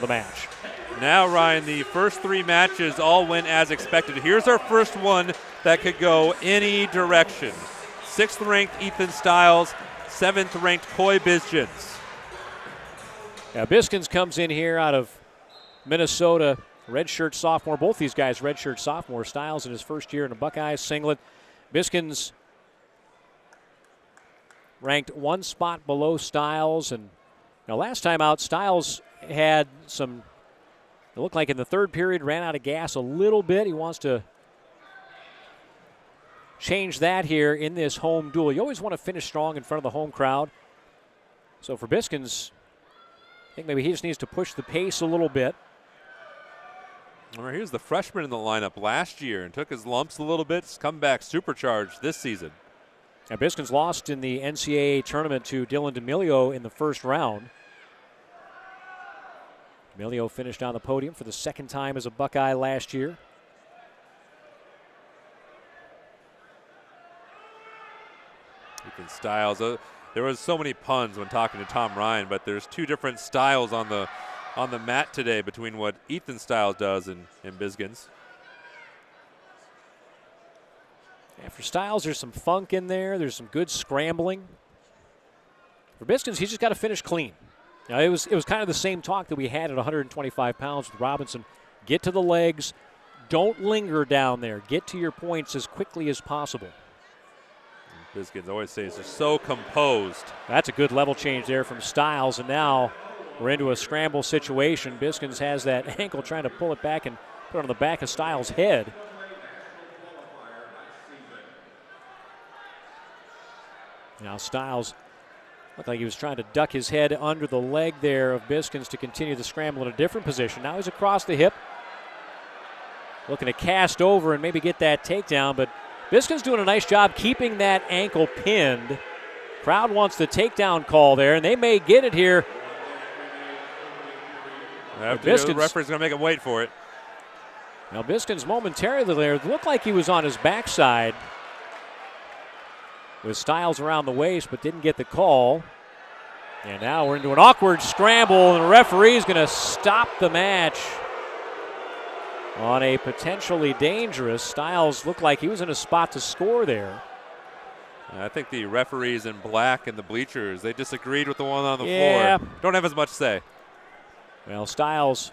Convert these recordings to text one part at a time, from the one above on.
the match. Now, Ryan, the first 3 matches all went as expected. Here's our first one that could go any direction. 6th-ranked Ethan Stiles, 7th-ranked Buesgens. Yeah, Buesgens comes in here out of Minnesota, redshirt sophomore. Both these guys redshirt sophomore. Stiles in his first year in a Buckeyes singlet. Buesgens ranked 1 spot below Stiles. And last time out, Stiles had some, it looked like in the 3rd period, ran out of gas a little bit. He wants to change that here in this home duel. You always want to finish strong in front of the home crowd. So for Buesgens, I think maybe he just needs to push the pace a little bit. Well, here's the freshman in the lineup last year and took his lumps a little bit. He's come back supercharged this season. Now, Buesgens lost in the NCAA tournament to Dylan D'Amelio in the first round. D'Amelio finished on the podium for the 2nd time as a Buckeye last year. Ethan Stiles. There was so many puns when talking to Tom Ryan, but there's 2 different styles on the mat today between what Ethan Stiles does and Buesgens. Yeah, for Stiles, there's some funk in there. There's some good scrambling. For Buesgens, he's just got to finish clean. Now, it was kind of the same talk that we had at 125 pounds with Robinson. Get to the legs. Don't linger down there. Get to your points as quickly as possible. Buesgens always says they're so composed. That's a good level change there from Stiles, and now we're into a scramble situation. Buesgens has that ankle trying to pull it back and put it on the back of Stiles' head. Now Stiles looked like he was trying to duck his head under the leg there of Buesgens to continue the scramble in a different position. Now he's across the hip, looking to cast over and maybe get that takedown, but Buesgens doing a nice job keeping that ankle pinned. Crowd wants the takedown call there, and they may get it here. The referee's going to make him wait for it. Now Buesgens momentarily there looked like he was on his backside with Stiles around the waist, but didn't get the call. And now we're into an awkward scramble, and the referee's going to stop the match on a potentially dangerous. Stiles looked like he was in a spot to score there. I think the referees in black and the bleachers, they disagreed with the one on the floor. Don't have as much say. Well, Stiles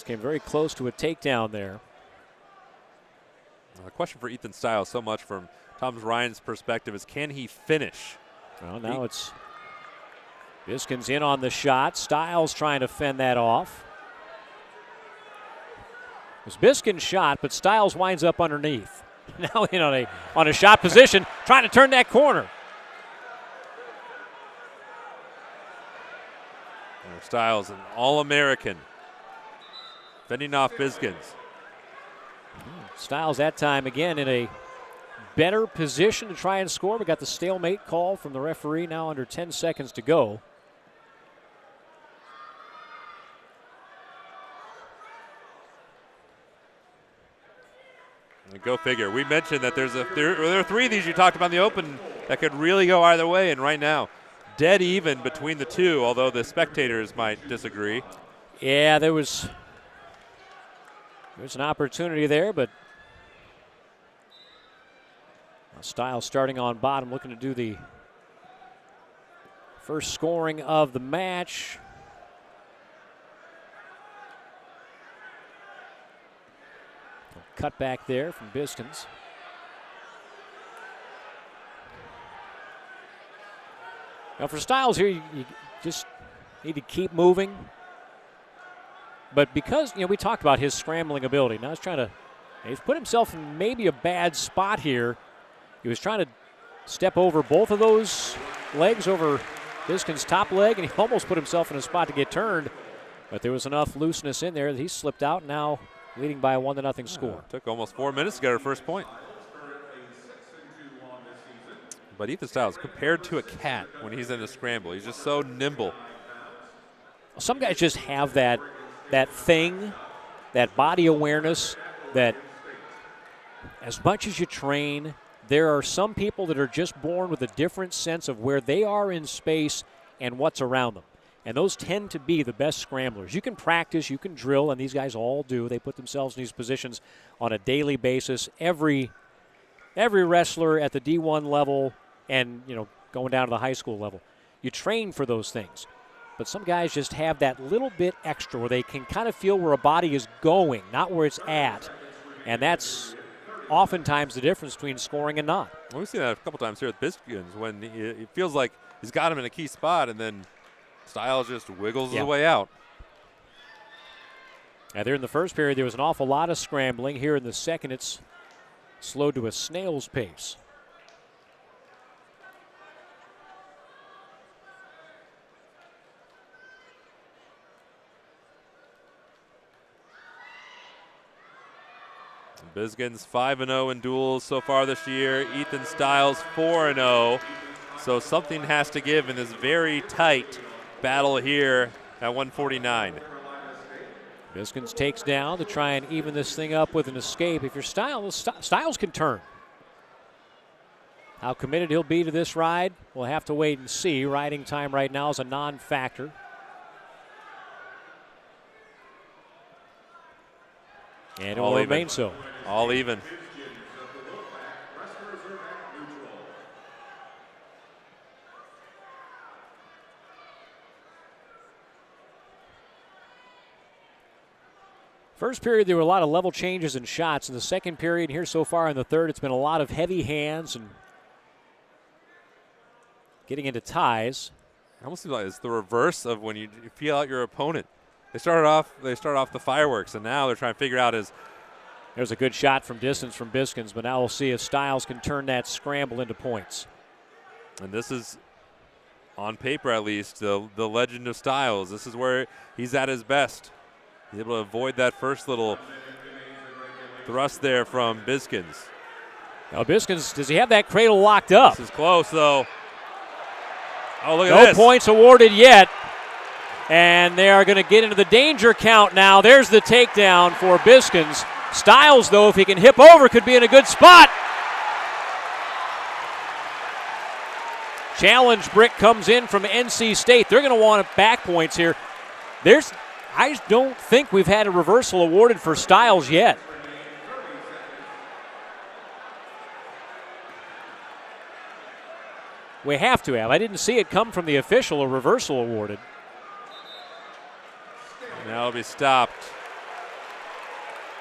came very close to a takedown there. The question for Ethan Stiles, so much from Tom Ryan's perspective, is can he finish? Well, now it's Buesgens in on the shot. Stiles trying to fend that off. It was Buesgens' shot, but Stiles winds up underneath. Now in on a shot position, trying to turn that corner. Stiles, an All-American, fending off Buesgens. Stiles that time again in a better position to try and score. We got the stalemate call from the referee now under 10 seconds to go. Go figure. We mentioned that there are 3 of these you talked about in the open that could really go either way, and right now, dead even between the 2, although the spectators might disagree. Yeah, there's an opportunity there, but Stiles starting on bottom, looking to do the first scoring of the match. Cut back there from Buesgens. Now for Stiles here, you just need to keep moving. But because, we talked about his scrambling ability. Now he's put himself in maybe a bad spot here. He was trying to step over both of those legs over Buesgens' top leg, and he almost put himself in a spot to get turned. But there was enough looseness in there that he slipped out, now leading by a 1-0 score. Took almost 4 minutes to get our first point. But Ethan Stiles, compared to a cat when he's in a scramble, he's just so nimble. Some guys just have that thing, that body awareness, that as much as you train, there are some people that are just born with a different sense of where they are in space and what's around them. And those tend to be the best scramblers. You can practice, you can drill, and these guys all do. They put themselves in these positions on a daily basis. Every wrestler at the D1 level and, going down to the high school level, you train for those things. But some guys just have that little bit extra where they can kind of feel where a body is going, not where it's at. And that's oftentimes the difference between scoring and not. Well, we've seen that a couple times here at Buesgens when it feels like he's got him in a key spot, and then Stiles just wiggles his way out. Now, there in the first period, there was an awful lot of scrambling. Here in the second, it's slowed to a snail's pace. Buesgens 5-0 in duels so far this year. Ethan Stiles 4-0. So something has to give in this very tight battle here at 149. Buesgens takes down to try and even this thing up with an escape. If you're Stiles, Stiles can turn. How committed he'll be to this ride, we'll have to wait and see. Riding time right now is a non-factor. And it will remain so. All even. First period, there were a lot of level changes and shots. In the second period, here so far in the third, it's been a lot of heavy hands and getting into ties. It almost seems like it's the reverse of when you feel out your opponent. They start off the fireworks, and now they're trying to figure out There's a good shot from distance from Buesgens, but now we'll see if Stiles can turn that scramble into points. And this is, on paper at least, the legend of Stiles. This is where he's at his best. He's able to avoid that first little thrust there from Buesgens. Now Buesgens, does he have that cradle locked up? This is close, though. Oh, look at this. No points awarded yet. And they are going to get into the danger count now. There's the takedown for Buesgens. Stiles, though, if he can hip over, could be in a good spot. Challenge brick comes in from NC State. They're going to want back points here. I don't think we've had a reversal awarded for Stiles yet. We have to have. I didn't see it come from the official, a reversal awarded. Now it'll be stopped.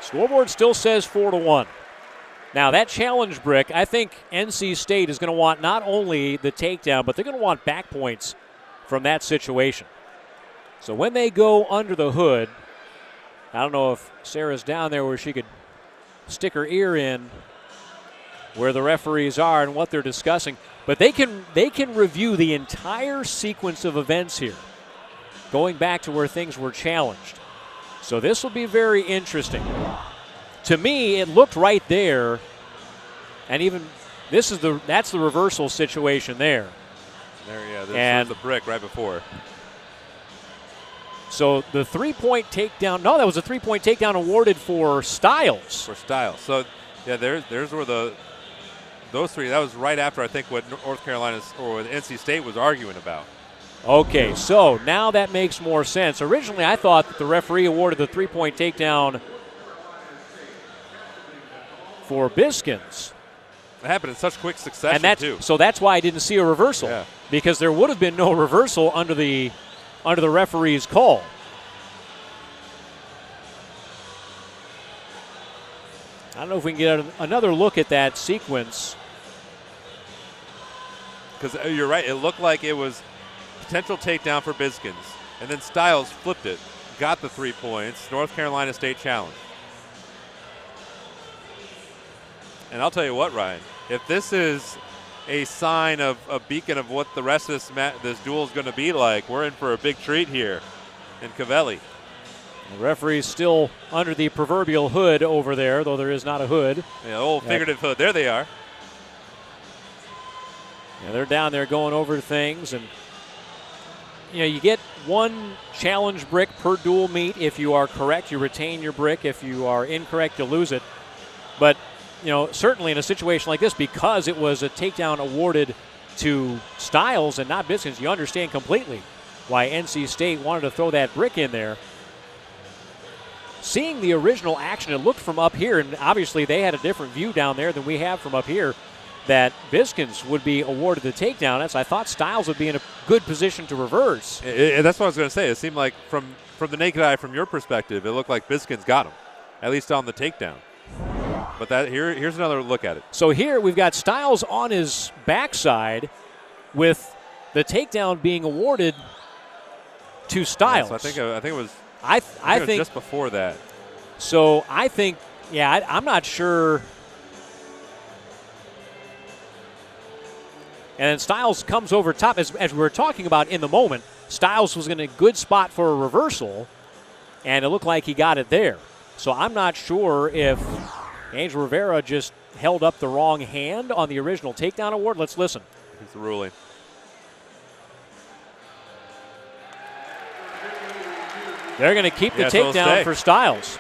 Scoreboard still says 4-1. Now that challenge brick, I think NC State is going to want not only the takedown, but they're going to want back points from that situation. So when they go under the hood, I don't know if Sarah's down there where she could stick her ear in where the referees are and what they're discussing, but they can review the entire sequence of events here, going back to where things were challenged. So this will be very interesting. To me, it looked right there, and even that's the reversal situation there. This was the brick right before. So the three-point takedown, no, that was a three-point takedown awarded for Stiles. For Stiles. So, yeah, there's where those three, that was right after I think what North Carolina or what NC State was arguing about. Okay, so now that makes more sense. Originally, I thought that the referee awarded the three-point takedown for Buesgens. It happened in such quick succession, too. So that's why I didn't see a reversal, because there would have been no reversal under the referee's call. I don't know if we can get another look at that sequence. Because you're right, it looked like it was potential takedown for Buesgens, and then Stiles flipped it, got the 3 points. North Carolina State challenge. And I'll tell you what, Ryan, if this is a sign of a beacon of what the rest of this duel is going to be like, we're in for a big treat here in Covelli. The referee's still under the proverbial hood over there, though there is not a hood. Yeah, old figurative hood. There they are. Yeah, they're down there going over things, and you get one challenge brick per dual meet. If you are correct, you retain your brick. If you are incorrect, you lose it. But certainly in a situation like this, because it was a takedown awarded to Stiles and not Buesgens, you understand completely why NC State wanted to throw that brick in there. Seeing the original action, it looked from up here, and obviously they had a different view down there than we have from up here, that Buesgens would be awarded the takedown. As I thought Stiles would be in a good position to reverse. That's what I was going to say. It seemed like from the naked eye, from your perspective, it looked like Buesgens got him, at least on the takedown. But here's another look at it. So here we've got Stiles on his backside with the takedown being awarded to Stiles. Yeah, so I think it was. I think it was just before that. So I think, I'm not sure. And then Stiles comes over top. As we were talking about in the moment, Stiles was in a good spot for a reversal, and it looked like he got it there. So I'm not sure if Angel Rivera just held up the wrong hand on the original takedown award. Let's listen. Here's the ruling. They're going to keep the takedown for Stiles.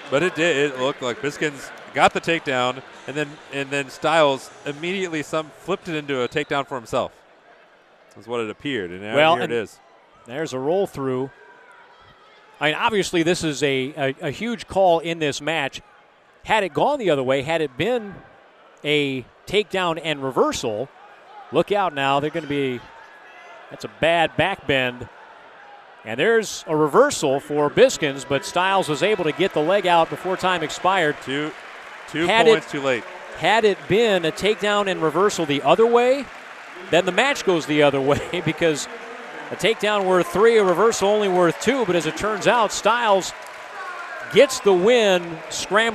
But it did. It looked like Buesgens got the takedown, and then Stiles immediately flipped it into a takedown for himself. That's what it appeared, and now here it is. There's a roll through. I mean, obviously this is a huge call in this match. Had it gone the other way, had it been a takedown and reversal, look out now. They're going to be – that's a bad back bend. And there's a reversal for Buesgens, but Stiles was able to get the leg out before time expired. Two points too late. Had it been a takedown and reversal the other way, then the match goes the other way because a takedown worth 3, a reversal only worth 2. But as it turns out, Stiles gets the win, scrambling.